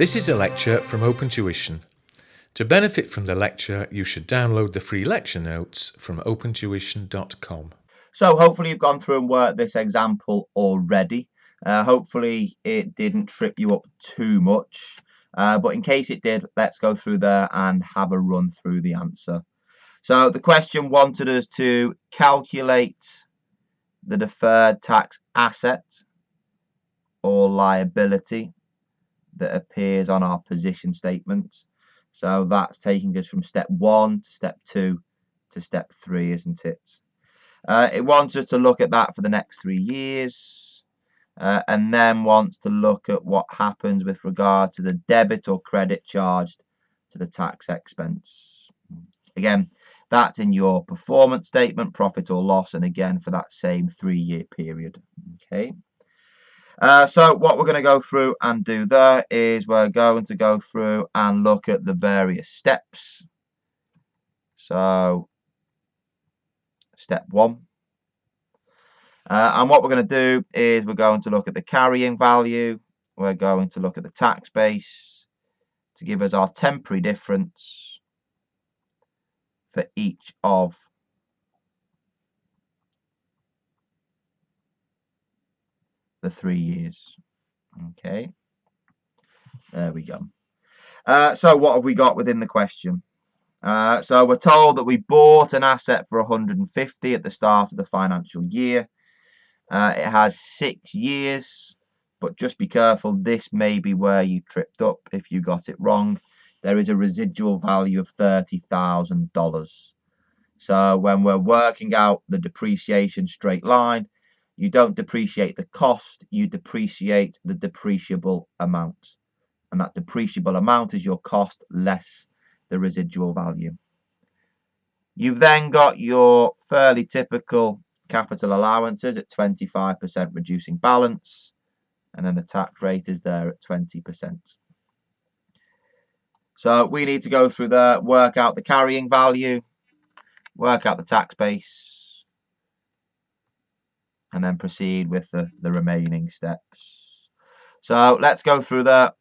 This is a lecture from OpenTuition. To benefit from the lecture, you should download the free lecture notes from opentuition.com. So hopefully you've gone through and worked this example already. Hopefully it didn't trip you up too much. But in case it did, let's go through there and have a run through the answer. So the question wanted us to calculate the deferred tax asset or liability that appears on our position statements. So that's taking us from step 1 to step 2 to step 3, isn't it? It wants us to look at that for the next 3 years, and then wants to look at what happens with regard to the debit or credit charged to the tax expense. Again, that's in your performance statement, profit or loss, and again for that same 3-year period. Okay. So what we're going to go through and do there is we're going to go through and look at the various steps. So step 1. And what we're going to do is we're going to look at the carrying value. We're going to look at the tax base to give us our temporary difference for each of the 3 years. Okay, there we go. So what have we got within the question? So we're told that we bought an asset for 150 at the start of the financial year. It has 6 years, but just be careful, this may be where you tripped up if you got it wrong. There is a residual value of $30,000. So when we're working out the depreciation straight line, you don't depreciate the cost, you depreciate the depreciable amount. And that depreciable amount is your cost less the residual value. You've then got your fairly typical capital allowances at 25% reducing balance, and then the tax rate is there at 20%. So we need to go through there, work out the carrying value, work out the tax base, and then proceed with the remaining steps. So let's go through there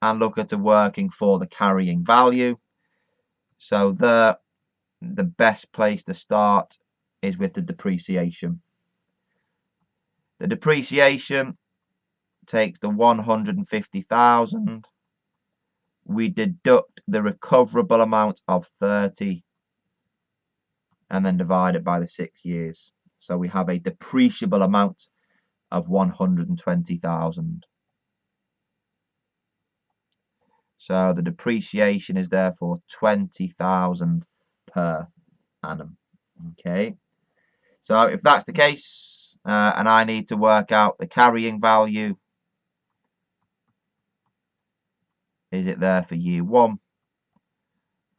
and look at working for the carrying value. So the best place to start is with the depreciation. The depreciation takes the 150,000. We deduct the recoverable amount of 30 and then divide it by the 6 years. So we have a depreciable amount of 120,000. So the depreciation is therefore 20,000 per annum. Okay. So if that's the case, and I need to work out the carrying value, is it there for year 1?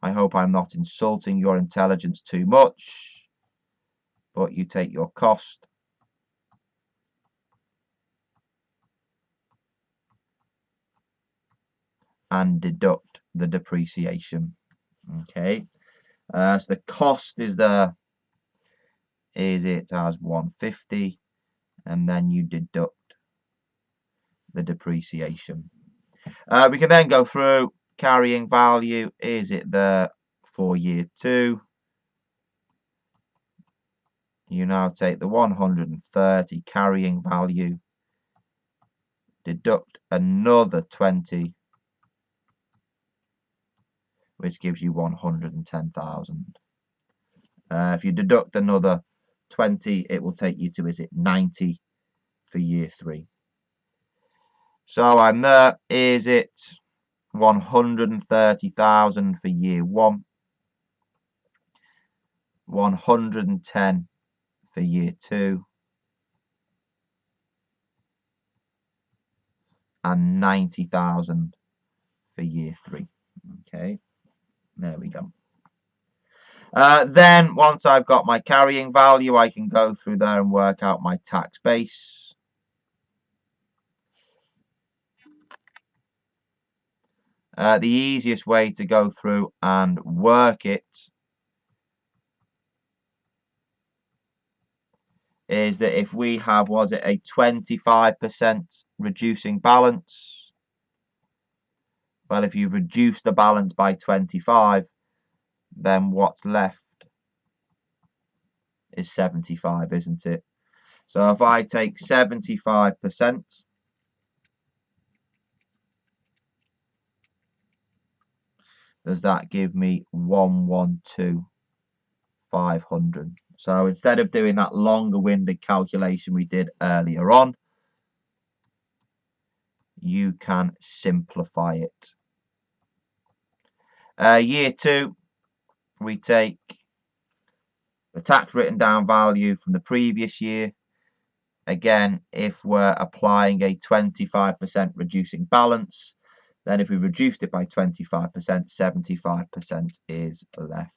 I hope I'm not insulting your intelligence too much, but you take your cost and deduct the depreciation. Okay, so the cost is there, is it as 150, and then you deduct the depreciation. We can then go through carrying value, is it there for year 2? You now take the 130 carrying value, deduct another 20, which gives you 110,000. If you deduct another 20, it will take you to, is it 90 for year 3? So I'm there, is it 130,000 for year 1, 110 for year 2, and 90,000 for year 3. Okay, there we go. Then once I've got my carrying value, I can go through there and work out my tax base. The easiest way to go through and work it is that if we have, was it a 25% reducing balance, Well, if you've reduced the balance by 25, then what's left is 75, isn't it? So if I take 75%, does that give me 112,500? So instead of doing that longer-winded calculation we did earlier on, you can simplify it. Year 2, we take the tax written down value from the previous year. Again, if we're applying a 25% reducing balance, then if we reduced it by 25%, 75% is left.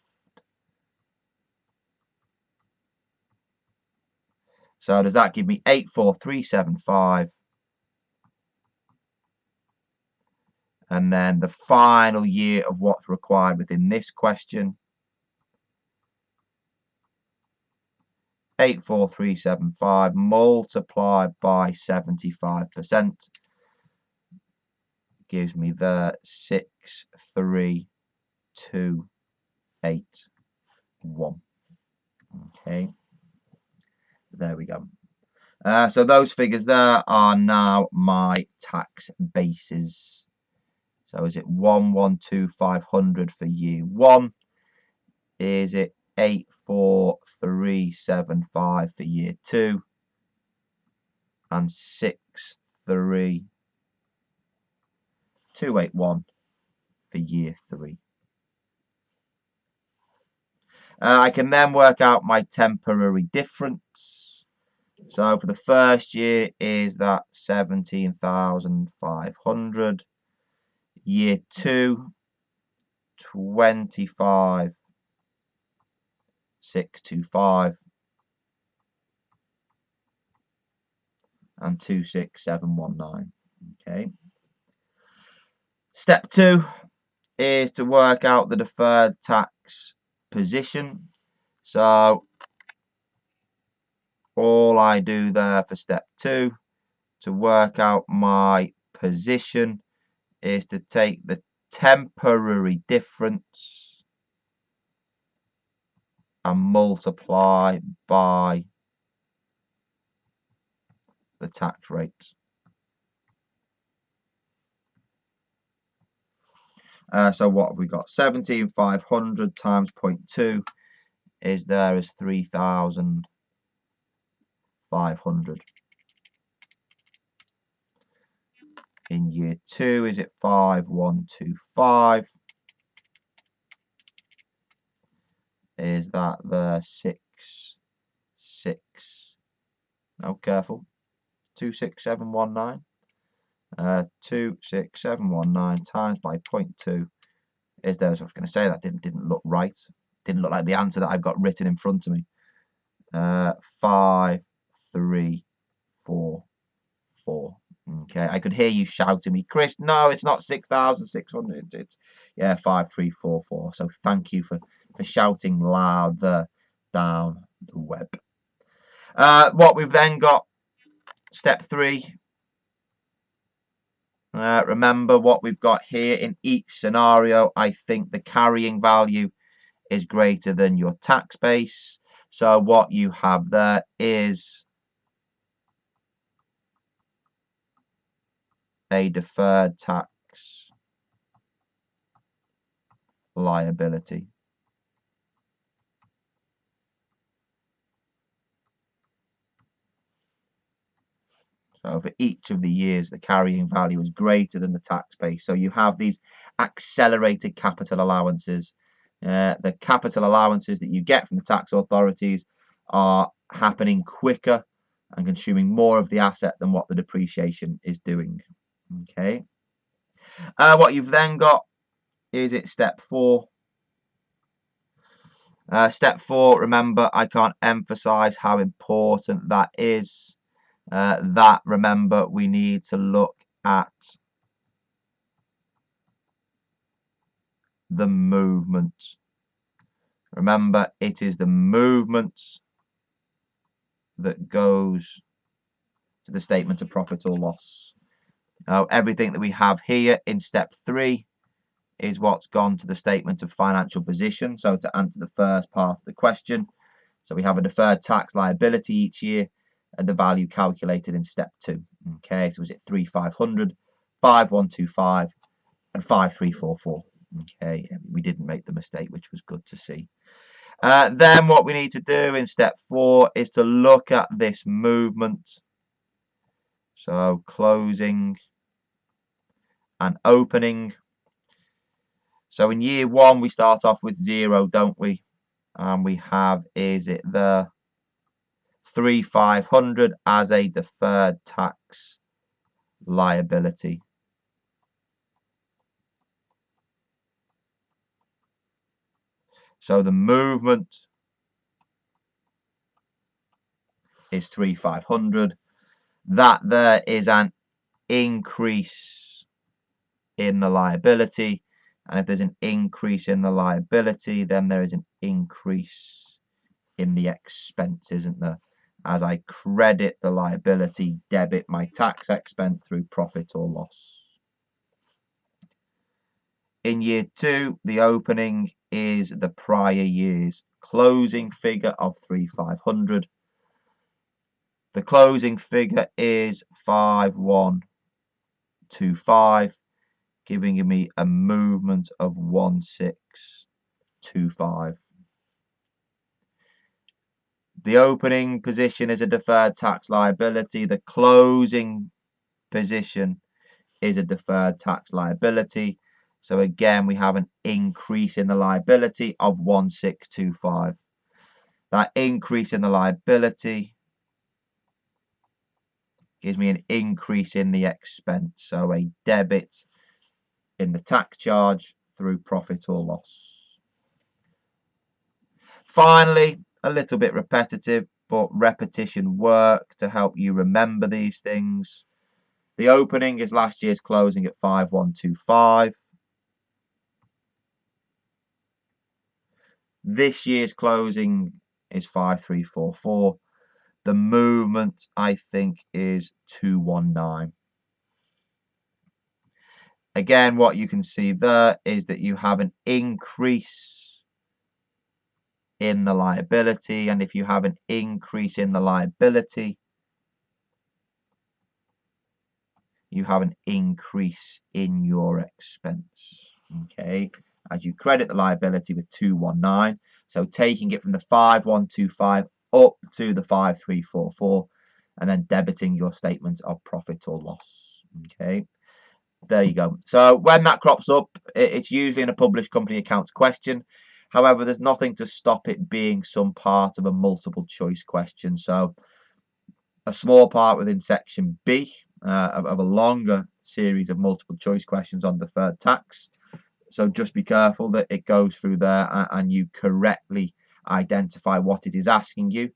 So does that give me 84375? And then the final year of what's required within this question, 84375 multiplied by 75% gives me the 63281. Okay, there we go. So those figures there are now my tax bases. So is it 112,500 for year 1? Is it 84375 for year 2? And 63281 for year 3. I can then work out my temporary difference. So for the first year is that 17,500. Year 2, 25,625 and 26,719. Okay. Step 2 is to work out the deferred tax position. So all I do there for step 2 to work out my position is to take the temporary difference and multiply by the tax rate. So what have we got? 17,500 times 0.2 is there as 3,500. In year 2, is it 5,125? Is that the 26719? 26719 times by 0.2 is there. So I was going to say that didn't look right. Didn't look like the answer that I've got written in front of me. 5,344. Okay, I could hear you shouting me, Chris. No, it's not 6,600. It's 5,344. So thank you for shouting loud there down the web. What we've then got, step 3. Remember what we've got here in each scenario. I think the carrying value is greater than your tax base. So what you have there is a deferred tax liability. So for each of the years, the carrying value is greater than the tax base. So you have these accelerated capital allowances. The capital allowances that you get from the tax authorities are happening quicker and consuming more of the asset than what the depreciation is doing. Okay. What you've then got is it step 4. Step 4, remember, I can't emphasize how important that is. Remember, we need to look at the movement. Remember, it is the movement that goes to the statement of profit or loss. Everything that we have here in step 3 is what's gone to the statement of financial position. So to answer the first part of the question, so we have a deferred tax liability each year and the value calculated in step 2. Okay, so is it 3,500, 5,125 and 5,344? Okay, we didn't make the mistake, which was good to see. Then what we need to do in step 4 is to look at this movement. So closing and opening. So in year 1 we start off with 0, don't we? And we have, is it the 3,500 as a deferred tax liability. So the movement is 3,500. That there is an increase in the liability. And if there's an increase in the liability, then there is an increase in the expense, isn't there? As I credit the liability, debit my tax expense through profit or loss. In year 2, the opening is the prior year's closing figure of 3,500. The closing figure is 5,125, giving me a movement of 1,625. The opening position is a deferred tax liability. The closing position is a deferred tax liability. So again, we have an increase in the liability of 1,625. That increase in the liability gives me an increase in the expense. So a debit in the tax charge through profit or loss. Finally, a little bit repetitive, but repetition work to help you remember these things. The opening is last year's closing at 5,125. This year's closing is 5,344. The movement, I think, is 219. Again, what you can see there is that you have an increase in the liability, and if you have an increase in the liability, you have an increase in your expense. Okay, as you credit the liability with 219, so taking it from the 5,125 up to the 5,344, and then debiting your statement of profit or loss. Okay, there you go. So when that crops up, it's usually in a published company accounts question. However, there's nothing to stop it being some part of a multiple choice question. So a small part within section B of a longer series of multiple choice questions on deferred tax. So just be careful that it goes through there and you correctly identify what it is asking you.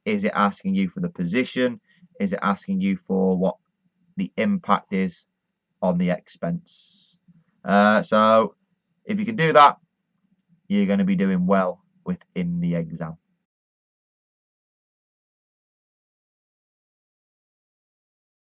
Is it asking you for the position? Is it asking you for what the impact is on the expense? So if you can do that, you're going to be doing well within the exam.